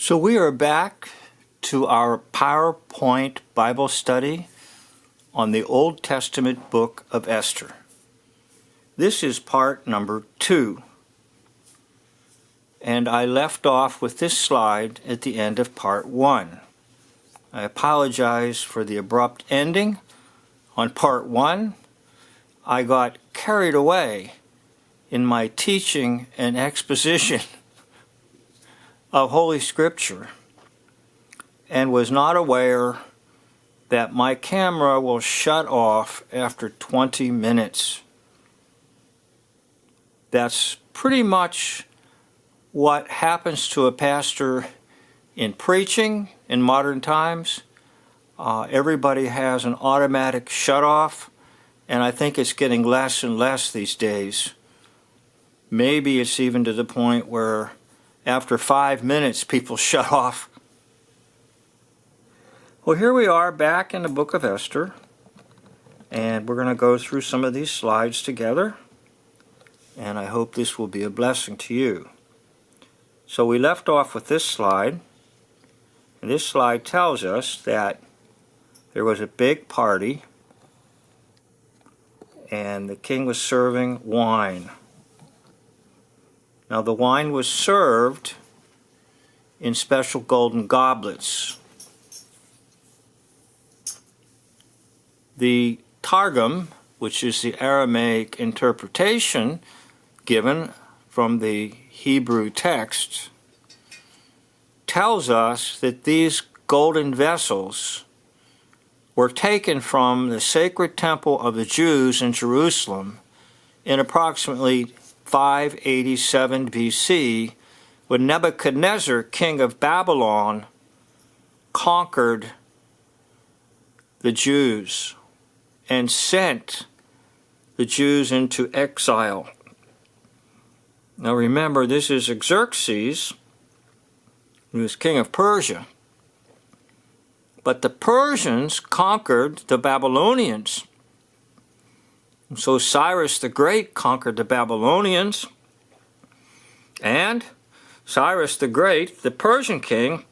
So we are back to our PowerPoint Bible study on the Old Testament book of Esther. This is part number 2. And I left off with this slide at the end of part 1. I apologize for the abrupt ending on part 1. I got carried away in my teaching and exposition of Holy Scripture and was not aware that my camera will shut off after 20 minutes. That's pretty much what happens to a pastor in preaching in modern times. Everybody has an automatic shut-off, and I think it's getting less and less these days. Maybe it's even to the point where after 5 minutes people shut off. Well, here we are back in the book of Esther, and we're going to go through some of these slides together, and I hope this will be a blessing to you. So we left off with this slide, and this slide tells us that there was a big party and the king was serving wine. Now the wine was served in special golden goblets. The Targum, which is the Aramaic interpretation given from the Hebrew text, tells us that these golden vessels were taken from the sacred temple of the Jews in Jerusalem in approximately 587 BC, when Nebuchadnezzar, king of Babylon, conquered the Jews and sent the Jews into exile. Now remember, this is Xerxes, who was king of Persia. But the Persians conquered the Babylonians. So Cyrus the Great conquered the Babylonians, and Cyrus the Great, the Persian king,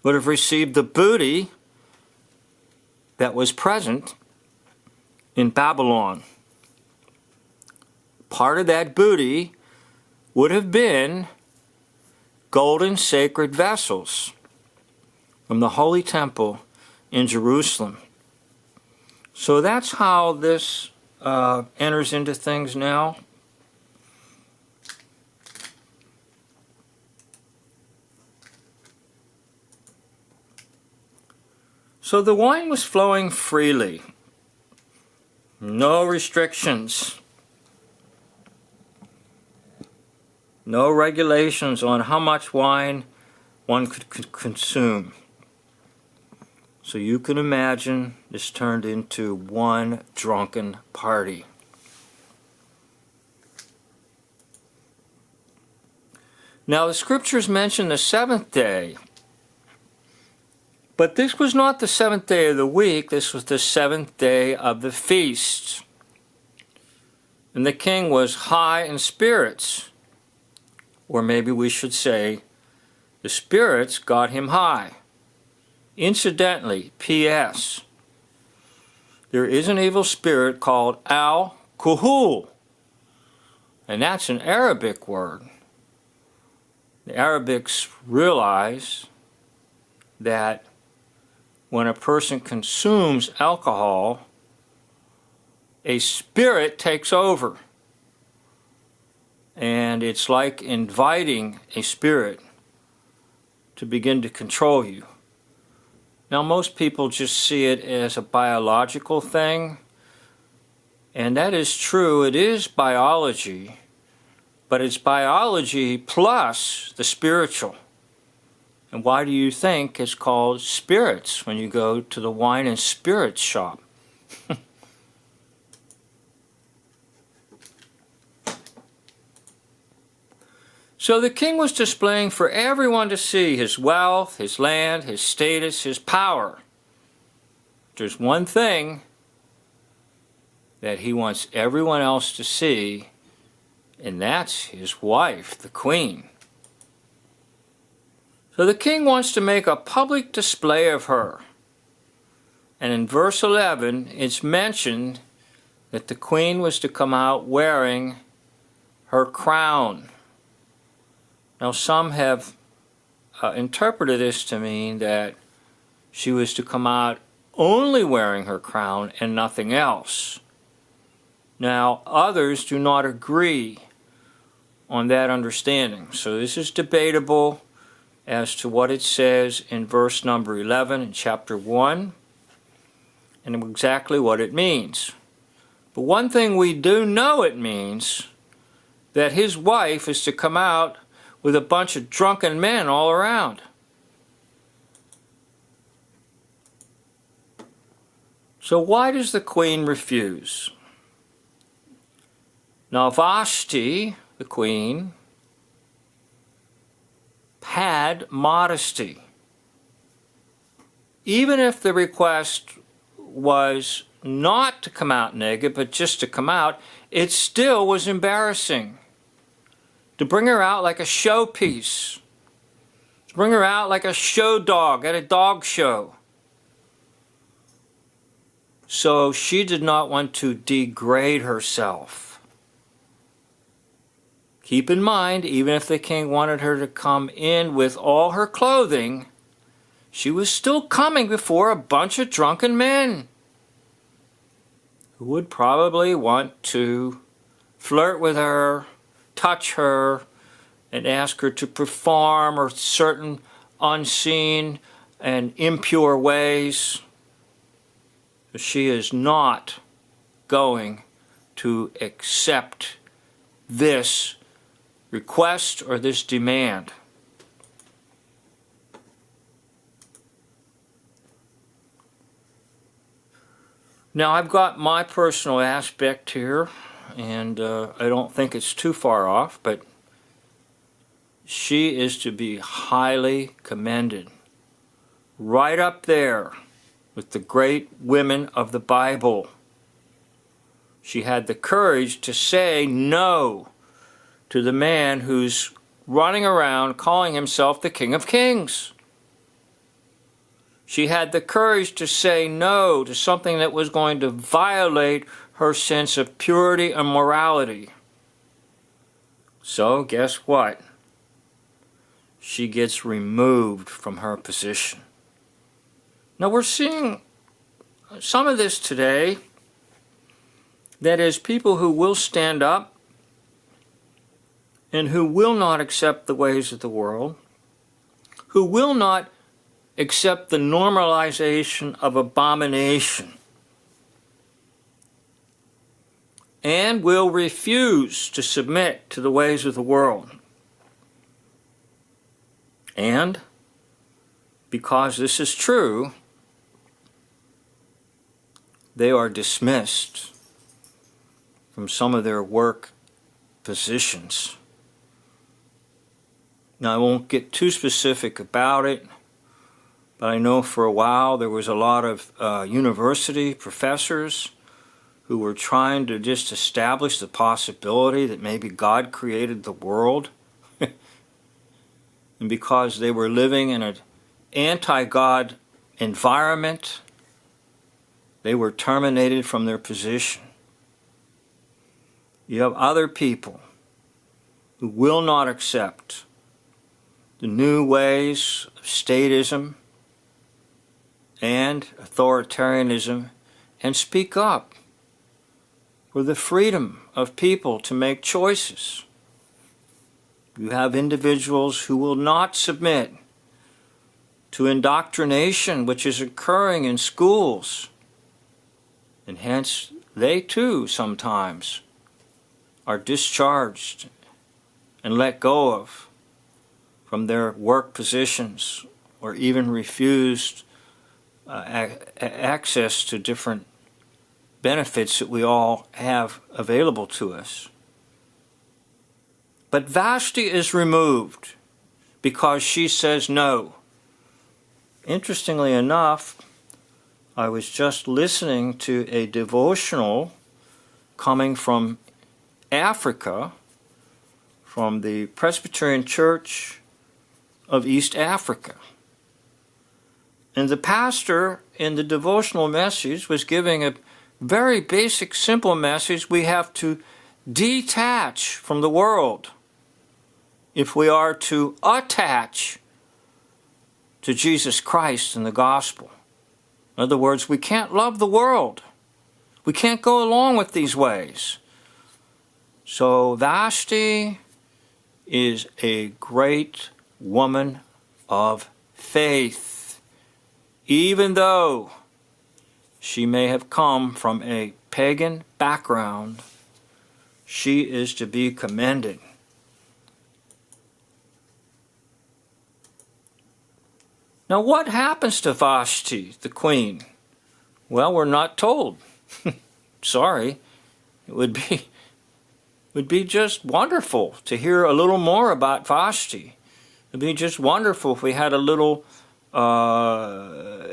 would have received the booty that was present in Babylon. Part of that booty would have been golden sacred vessels from the Holy Temple in Jerusalem. So that's how this enters into things now. So the wine was flowing freely. No restrictions. No regulations on how much wine one could consume. So you can imagine this turned into one drunken party. Now the scriptures mention the seventh day, but this was not the seventh day of the week, this was the seventh day of the feast. And the king was high in spirits, or maybe we should say, the spirits got him high. Incidentally, P.S., there is an evil spirit called al-Kuhul, and that's an Arabic word. The Arabics realize that when a person consumes alcohol, a spirit takes over, and it's like inviting a spirit to begin to control you. Now, most people just see it as a biological thing, and that is true. It is biology, but it's biology plus the spiritual. And why do you think it's called spirits when you go to the wine and spirits shop? So the king was displaying for everyone to see his wealth, his land, his status, his power. There's one thing that he wants everyone else to see, and that's his wife, the queen. So the king wants to make a public display of her. And in verse 11, it's mentioned that the queen was to come out wearing her crown. Now some have interpreted this to mean that she was to come out only wearing her crown and nothing else. Now others do not agree on that understanding. So this is debatable as to what it says in verse number 11 in chapter 1 and exactly what it means. But one thing we do know it means, that his wife is to come out with a bunch of drunken men all around. So why does the queen refuse? Now Vashti, the queen, had modesty. Even if the request was not to come out naked, but just to come out, it still was embarrassing. To bring her out like a showpiece. To bring her out like a show dog at a dog show. So she did not want to degrade herself. Keep in mind, even if the king wanted her to come in with all her clothing, she was still coming before a bunch of drunken men who would probably want to flirt with her, touch her, and ask her to perform or certain unseen and impure ways. She is not going to accept this request or this demand. Now I've got my personal aspect here, and I don't think it's too far off, but she is to be highly commended. Right up there with the great women of the Bible. She had the courage to say no to the man who's running around calling himself the King of Kings. She had the courage to say no to something that was going to violate her sense of purity and morality. So guess what? She gets removed from her position. Now we're seeing some of this today, that is, people who will stand up and who will not accept the ways of the world, who will not accept the normalization of abomination, and will refuse to submit to the ways of the world. And because this is true, they are dismissed from some of their work positions. Now I won't get too specific about it, but I know for a while there was a lot of university professors who were trying to just establish the possibility that maybe God created the world. And because they were living in an anti-God environment, they were terminated from their position. You have other people who will not accept the new ways of statism and authoritarianism and speak up for the freedom of people to make choices. You have individuals who will not submit to indoctrination which is occurring in schools, and hence they too sometimes are discharged and let go of from their work positions, or even refused access to different benefits that we all have available to us. But Vashti is removed because she says no. Interestingly enough, I was just listening to a devotional coming from Africa, from the Presbyterian Church of East Africa. And the pastor in the devotional message was giving a very basic, simple message. We have to detach from the world if we are to attach to Jesus Christ and the gospel. In other words, we can't love the world. We can't go along with these ways. So Vashti is a great woman of faith, even though she may have come from a pagan background. She is to be commended. Now, what happens to Vashti, the queen? Well, we're not told. Sorry. It would be just wonderful to hear a little more about Vashti. It would be just wonderful if we had a little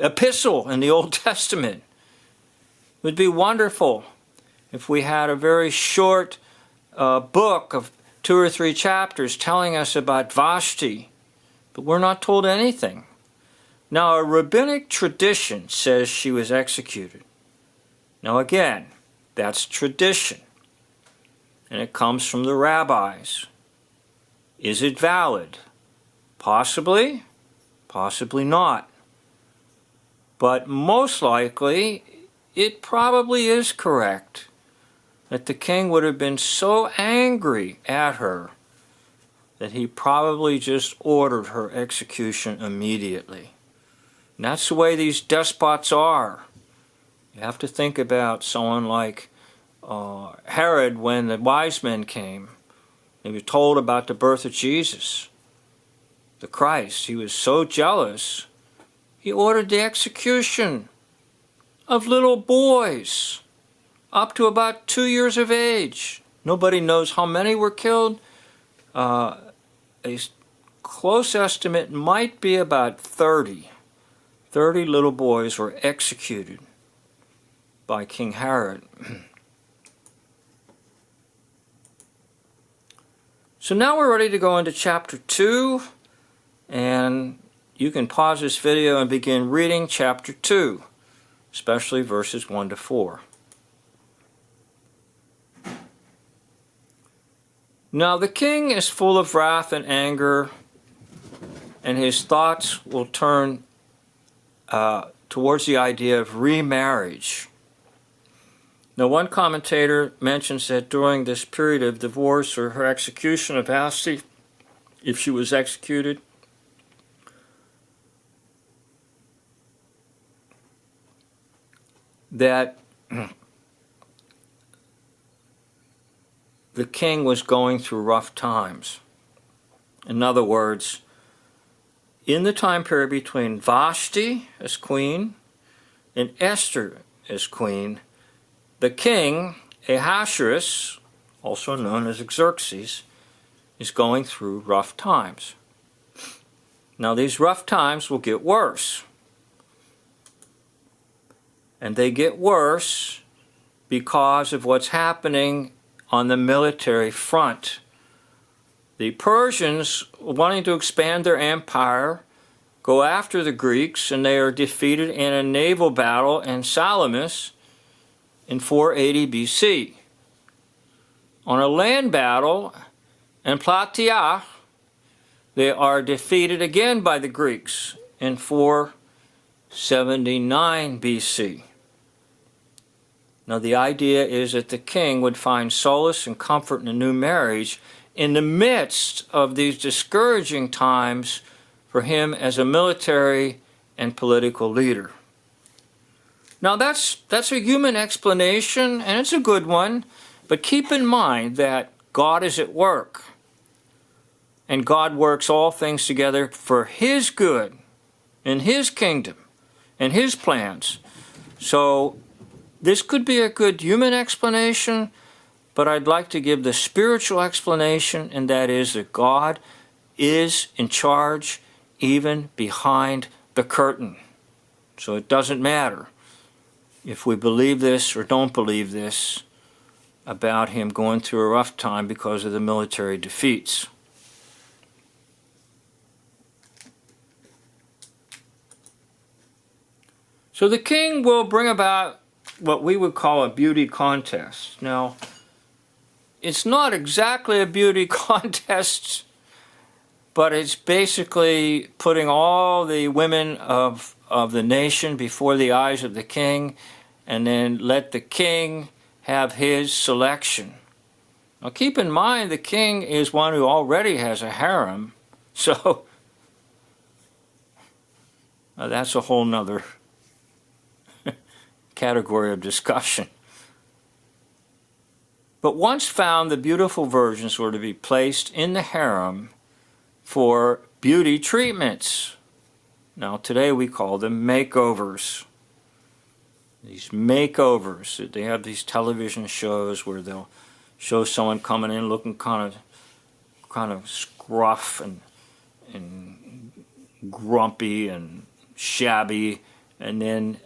epistle in the Old Testament. It would be wonderful if we had a very short book of 2 or 3 chapters telling us about Vashti. But we're not told anything. Now, a rabbinic tradition says she was executed. Now again, that's tradition. And it comes from the rabbis. Is it valid? Possibly, possibly not. But most likely, it probably is correct that the king would have been so angry at her that he probably just ordered her execution immediately. And that's the way these despots are. You have to think about someone like Herod when the wise men came. He was told about the birth of Jesus, the Christ. He was so jealous, he ordered the execution of little boys up to about 2 years of age. Nobody knows how many were killed. A close estimate might be about 30. 30 little boys were executed by King Herod. So now we're ready to go into chapter 2, and you can pause this video and begin reading chapter 2, especially verses 1 to 4. Now the king is full of wrath and anger, and his thoughts will turn towards the idea of remarriage. Now, one commentator mentions that during this period of divorce or her execution of Vashti, if she was executed, that the king was going through rough times. In other words, in the time period between Vashti as queen and Esther as queen, the king, Ahasuerus, also known as Xerxes, is going through rough times. Now these rough times will get worse. And they get worse because of what's happening on the military front. The Persians, wanting to expand their empire, go after the Greeks, and they are defeated in a naval battle in Salamis in 480 BC. On a land battle in Plataea, they are defeated again by the Greeks in 479 BC. Now the idea is that the king would find solace and comfort in a new marriage in the midst of these discouraging times for him as a military and political leader. Now that's a human explanation, and it's a good one, but keep in mind that God is at work, and God works all things together for His good, in His kingdom, and His plans. So this could be a good human explanation, but I'd like to give the spiritual explanation, and that is that God is in charge even behind the curtain. So it doesn't matter if we believe this or don't believe this about him going through a rough time because of the military defeats. So the king will bring about what we would call a beauty contest. Now, it's not exactly a beauty contest, but it's basically putting all the women of the nation before the eyes of the king, and then let the king have his selection. Now keep in mind, the king is one who already has a harem, so that's a whole nother category of discussion. But once found, the beautiful virgins were to be placed in the harem for beauty treatments. Now today we call them makeovers. These makeovers, they have these television shows where they'll show someone coming in looking kind of scruff and grumpy and shabby, and then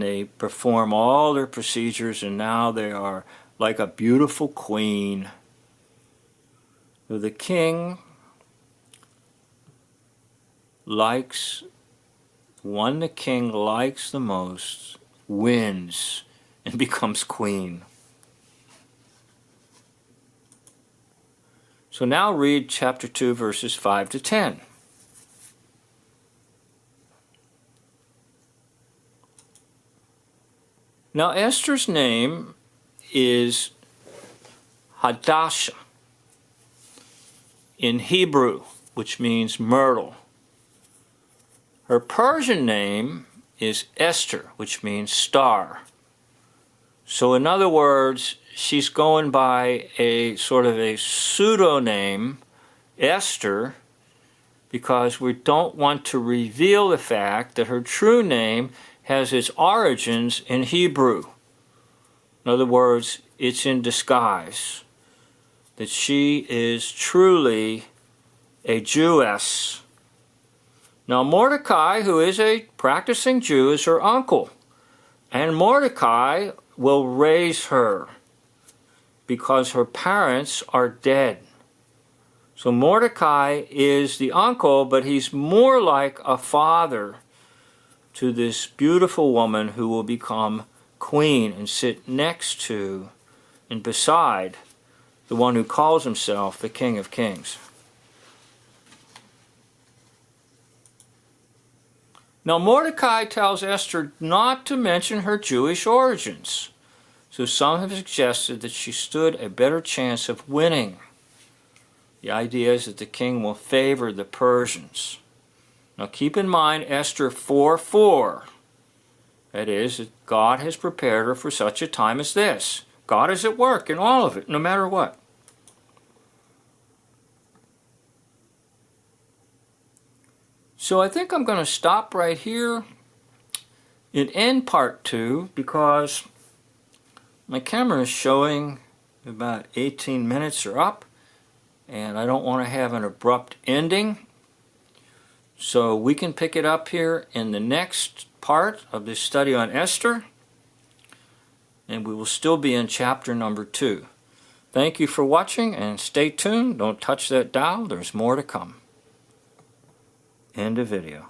they perform all their procedures, and now they are like a beautiful queen. So the king likes, one the king likes the most wins and becomes queen. So now read chapter 2, verses 5 to 10. Now Esther's name is Hadassah in Hebrew, which means myrtle. Her Persian name is Esther, which means star. So in other words, she's going by a sort of a pseudonym, Esther, because we don't want to reveal the fact that her true name has its origins in Hebrew. In other words, it's in disguise, that she is truly a Jewess. Now Mordecai, who is a practicing Jew, is her uncle, and Mordecai will raise her because her parents are dead. So Mordecai is the uncle, but he's more like a father to this beautiful woman who will become queen and sit next to and beside the one who calls himself the King of Kings. Now Mordecai tells Esther not to mention her Jewish origins, so some have suggested that she stood a better chance of winning. The idea is that the king will favor the Persians. Now keep in mind Esther 4:4. That is, that God has prepared her for such a time as this. God is at work in all of it, no matter what. So I think I'm going to stop right here and end part 2 because my camera is showing about 18 minutes are up, and I don't want to have an abrupt ending. So we can pick it up here in the next part of this study on Esther, and we will still be in chapter number 2. Thank you for watching, and stay tuned. Don't touch that dial. There's more to come. End of video.